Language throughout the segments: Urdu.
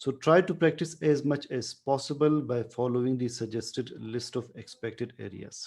So try to practice as much as possible by following the suggested list of expected areas.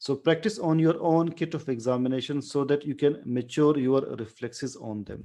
So practice on your own kit of examination so that you can mature your reflexes on them.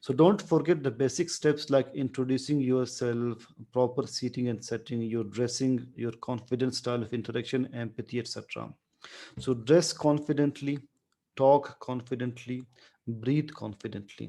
So don't forget the basic steps like introducing yourself, proper seating and setting, your dressing, your confident style of interaction, empathy, etc. So dress confidently, talk confidently, breathe confidently.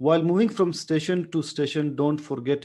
While moving from station to station, don't forget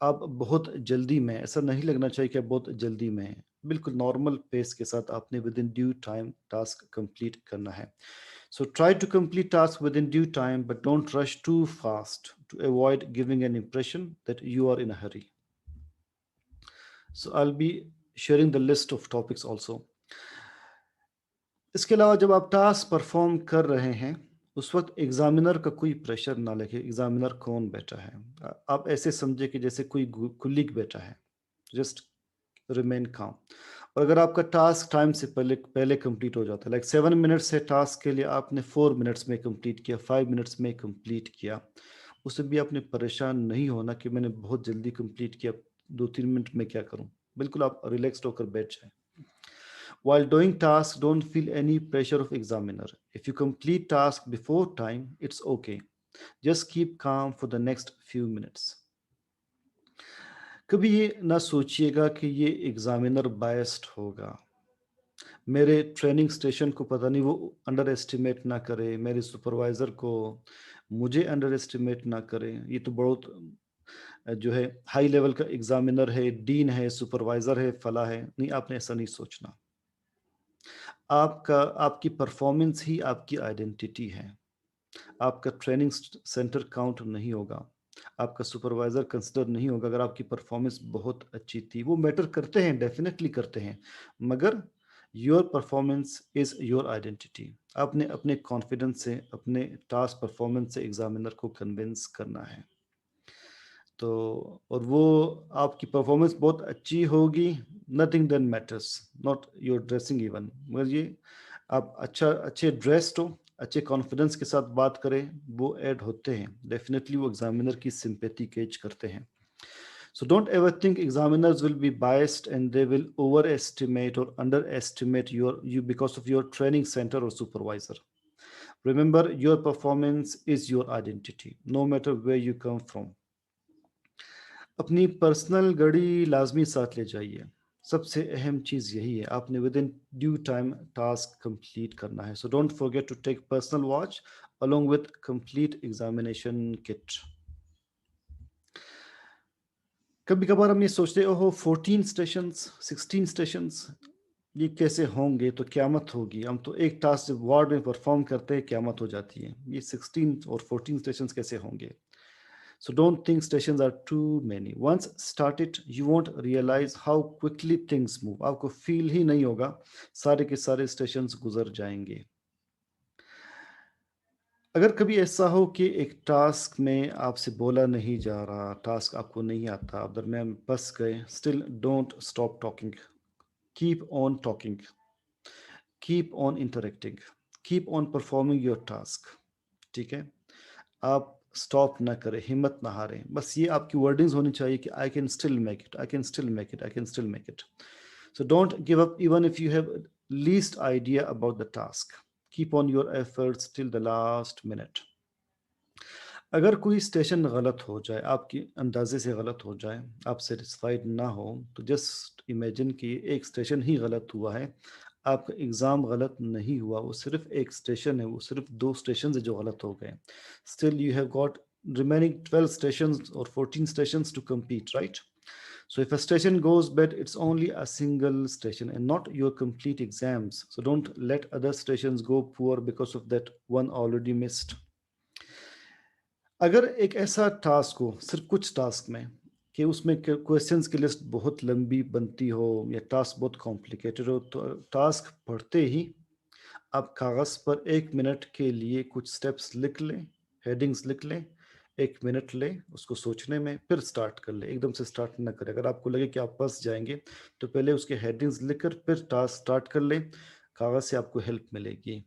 آپ بہت جلدی میں ایسا نہیں لگنا چاہیے کہ آپ بہت جلدی میں ہیں. بالکل نارمل پیس کے ساتھ آپ نے within due time task complete کرنا ہے. So try to complete tasks within due time, but don't rush too fast to avoid giving an impression that you are in a hurry. So I'll be sharing the list of topics also. اس کے علاوہ جب آپ ٹاسک پرفارم کر رہے ہیں اس وقت ایگزامینر کا کوئی پریشر نہ لگے. ایگزامینر کون بیٹھا ہے؟ آپ ایسے سمجھے کہ جیسے کوئی کلیگ بیٹھا ہے. جسٹ ریمین کام. اور اگر آپ کا ٹاسک ٹائم سے پہلے کمپلیٹ ہو جاتا ہے، لائک 7 منٹس ہے ٹاسک کے لیے، آپ نے 4 منٹس میں کمپلیٹ کیا، 5 منٹس میں کمپلیٹ کیا، اس سے بھی آپ نے پریشان نہیں ہونا کہ میں نے بہت جلدی کمپلیٹ کیا، 2-3 منٹ میں کیا کروں. بالکل آپ ریلیکسڈ ہو کر بیٹھ جائیں. While doing tasks, don't feel any pressure of examiner. If you complete task before time, it's okay. Just keep calm for the next few minutes. کبھی یہ نہ سوچیے گا کہ یہ ایگزامینر بائسڈ ہوگا، میرے ٹریننگ اسٹیشن کو پتہ نہیں وہ انڈر ایسٹیمیٹ نہ کرے، میرے سپروائزر کو مجھے انڈر ایسٹیمیٹ نہ کرے. یہ تو بہت جو ہے ہائی لیول کا ایگزامینر ہے، ڈین ہے، سپروائزر ہے، فلاں ہے. نہیں، آپ نے ایسا نہیں سوچنا. آپ کی پرفارمنس ہی آپ کی آئیڈینٹی ہے. آپ کا ٹریننگ سینٹر کاؤنٹ نہیں ہوگا، آپ کا سپروائزر کنسیڈر نہیں ہوگا اگر آپ کی پرفارمنس بہت اچھی تھی. وہ میٹر کرتے ہیں، ڈیفینیٹلی کرتے ہیں، مگر your performance is your identity. آپ نے اپنے کانفیڈنس سے، اپنے ٹاسک پرفارمنس سے ایگزامینر کو کنونس کرنا ہے. تو اور وہ آپ کی پرفارمنس بہت اچھی ہوگی، nothing then matters, not your dressing even. مگر یہ آپ اچھے ڈریسڈ ہو، اچھے کانفیڈنس کے ساتھ بات کریں، وہ ایڈ ہوتے ہیں. ڈیفینیٹلی وہ ایگزامینر کی سمپیتھی کیچ کرتے ہیں. So don't ever think examiners will be biased and they will overestimate or underestimate you because of your training center or supervisor. Remember, your performance is your identity, no matter where you come from. اپنی پرسنل گھڑی لازمی ساتھ لے جائیے. سب سے اہم چیز یہی ہے، آپ نے within due time task complete کرنا ہے. So don't forget to take personal watch along with complete examination kit. کبھی کبھار ہم یہ سوچتے اوہو 14 اسٹیشنس 16 اسٹیشنس یہ کیسے ہوں گے، تو قیامت ہوگی. ہم تو ایک ٹاسک جب وارڈ میں پرفارم کرتے ہیں قیامت ہو جاتی ہے. یہ 16 اور 14 اسٹیشنس کیسے ہوں گے؟ So don't think stations are too many. Once started, you won't realize how quickly things move. آپ کو فیل ہی نہیں ہوگا، سارے کے سارے اسٹیشنز گزر جائیں گے. اگر کبھی ایسا ہو کہ ایک ٹاسک میں آپ سے بولا نہیں جا رہا، ٹاسک آپ کو نہیں آتا، آپ درمیان بس گئے، still don't stop talking. Keep on talking. Keep on interacting. Keep on performing your task. ٹھیک ہے، آپ اسٹاپ نہ کریں، ہمت نہ ہاریں. بس یہ آپ کی ورڈنگز ہونی چاہیے کہ I can still make it, I can still make it, I can still make it. So don't give up even if you have list idea about the task. Keep on your efforts till the last minute. اگر کوئی اسٹیشن غلط ہو جائے، آپ کی اندازے سے غلط ہو جائے، آپ سیٹسفائڈ نہ ہو، تو جسٹ امیجن کہ ایک اسٹیشن ہی غلط ہوا ہے. آپ کا ایگزام غلط نہیں ہوا، وہ صرف ایک اسٹیشن ہے، وہ صرف 2 اسٹیشنز جو غلط ہو گئے. Still you have got remaining 12 stations اور 14 stations to complete, right? So if a station goes bad, it's only a single station and not your complete exams. So don't let other stations go poor because of that one already missed. اگر ایک ایسا ٹاسک ہو، صرف کچھ ٹاسک میں، کہ اس میں کویشچنس کی لسٹ بہت لمبی بنتی ہو یا ٹاسک بہت کمپلیکیٹڈ ہو، تو ٹاسک پڑھتے ہی آپ کاغذ پر 1 منٹ کے لیے کچھ سٹیپس لکھ لیں، ہیڈنگز لکھ لیں، 1 منٹ لیں اس کو سوچنے میں، پھر سٹارٹ کر لیں. ایک دم سے سٹارٹ نہ کریں. اگر آپ کو لگے کہ آپ پھنس جائیں گے تو پہلے اس کے ہیڈنگز لکھ کر پھر ٹاسک سٹارٹ کر لیں، کاغذ سے آپ کو ہیلپ ملے گی.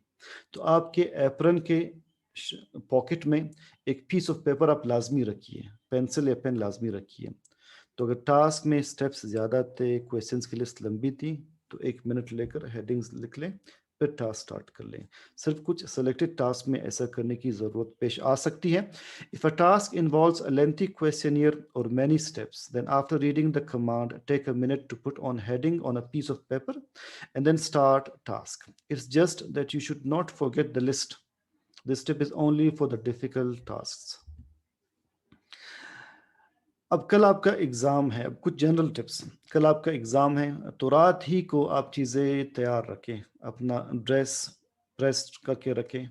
تو آپ کے ایپرن کے پاکٹ میں ایک پیس آف پیپر آپ لازمی رکھیے، پینسل یا پین لازمی رکھیے. تو اگر ٹاسک میں سٹیپس زیادہ تھے، کویشچنس کی لسٹ لمبی تھی، تو 1 منٹ لے کر ہیڈنگز لکھ لیں، پھر ٹاسک سٹارٹ کر لیں. صرف کچھ سلیکٹڈ ٹاسک میں ایسا کرنے کی ضرورت پیش آ سکتی ہے. If a task involves a lengthy questionnaire or many steps, then after reading the command, take a minute to put on heading on a piece of paper and then start task. It's just that you should not forget the list. This tip is only for the difficult tasks. اب کل آپ کا ایگزام ہے، اب کچھ جنرل ٹپس، کل آپ کا ایگزام ہے تو رات ہی کو آپ چیزیں تیار رکھیں، اپنا ڈریس پریس کر کے رکھیں،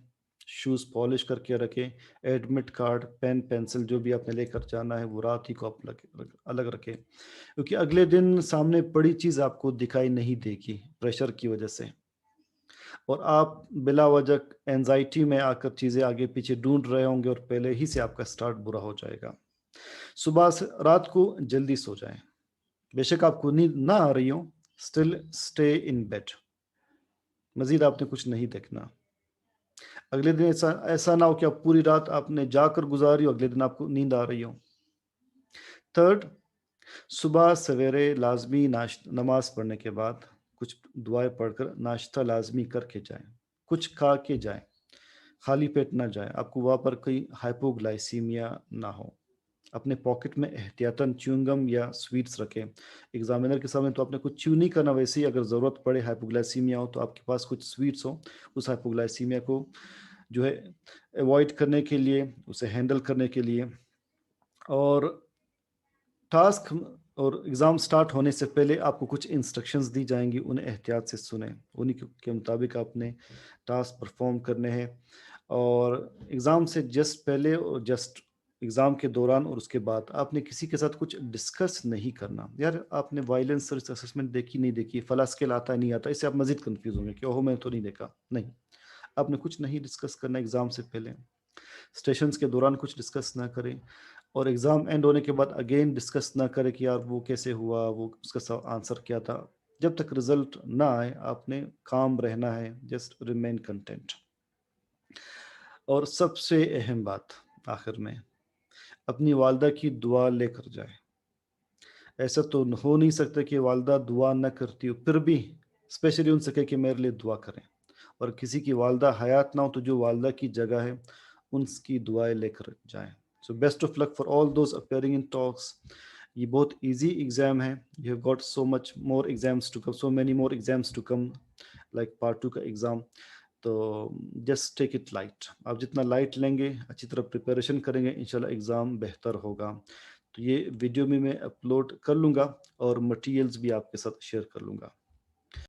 شوز پالش کر کے رکھیں، ایڈمٹ کارڈ پین پینسل جو بھی آپ نے لے کر جانا ہے وہ رات ہی کو آپ الگ رکھیں، کیونکہ اگلے دن سامنے پڑی چیز آپ کو دکھائی نہیں دے گی پریشر کی وجہ سے، اور آپ بلا وجہ اینزائٹی میں آ کر چیزیں آگے پیچھے ڈھونڈ رہے ہوں گے اور پہلے ہی سے آپ کا سٹارٹ برا ہو جائے گا۔ صبح سے رات کو جلدی سو جائیں، بے شک آپ کو نیند نہ آ رہی ہو، اسٹل اسٹے ان بیڈ، مزید آپ نے کچھ نہیں دیکھنا۔ اگلے دن ایسا نہ ہو کہ آپ پوری رات آپ نے جا کر گزاری ہو، اگلے دن آپ کو نیند آ رہی ہو۔ تھرڈ، صبح سویرے لازمی نماز پڑھنے کے بعد کچھ دعائیں پڑھ کر ناشتہ لازمی کر کے جائیں، کچھ کھا کے جائیں، خالی پیٹ نہ جائیں، آپ کو وہاں پر کوئی ہائپوگلائسیمیا نہ ہو۔ اپنے پاکٹ میں احتیاطاً چیونگم یا سویٹس رکھیں، ایگزامینر کے سامنے تو آپ نے کچھ چیو نہیں کرنا، ویسے ہی اگر ضرورت پڑے ہائپوگلائسیمیا ہو تو آپ کے پاس کچھ سویٹس ہو، اس ہائپوگلائسیمیا کو جو ہے ایوائڈ کرنے کے لیے، اسے ہینڈل کرنے کے لیے، اور ٹاسک اور ایگزام سٹارٹ ہونے سے پہلے آپ کو کچھ انسٹرکشنز دی جائیں گی، انہیں احتیاط سے سنیں، انہی کے مطابق آپ نے ٹاسک پرفارم کرنے ہیں، اور ایگزام سے جسٹ پہلے اور جسٹ ایگزام کے دوران اور اس کے بعد آپ نے کسی کے ساتھ کچھ ڈسکس نہیں کرنا۔ یار آپ نے وائلنس ریسرچ اسسمنٹ دیکھی نہیں دیکھی، فلاں اسکل آتا ہے نہیں آتا، اس سے آپ مزید کنفیوز ہوں گے کہ اوہ میں تو نہیں دیکھا، نہیں، آپ نے کچھ نہیں ڈسکس کرنا ایگزام سے پہلے، اسٹیشنز کے دوران کچھ ڈسکس نہ کریں، اور ایگزام اینڈ ہونے کے بعد اگین ڈسکس نہ کرے کہ یار وہ کیسے ہوا، وہ اس کا آنسر کیا تھا، جب تک رزلٹ نہ آئے آپ نے کام رہنا ہے، جسٹ ریمین کنٹینٹ۔ اور سب سے اہم بات آخر میں، اپنی والدہ کی دعا لے کر جائے، ایسا تو ہو نہیں سکتا کہ والدہ دعا نہ کرتی ہو پھر بھی اسپیشلی ان سے کہے کہ میرے لیے دعا کریں، اور کسی کی والدہ حیات نہ ہو تو جو والدہ کی جگہ ہے ان کی دعائیں لے کر جائیں۔ So best of luck for all those appearing in talks. یہ بہت ایزی ایگزام ہے، you have got so much more exams to come, so many more exams to come, like part 2 کا ایگزام، تو جسٹ ٹیک اٹ لائٹ، آپ جتنا لائٹ لیں گے، اچھی طرح پریپریشن کریں گے، انشاءاللہ ایگزام بہتر ہوگا۔ تو یہ ویڈیو میں اپلوڈ کر لوں گا اور مٹیریلز بھی آپ کے ساتھ شیئر کر لوں گا۔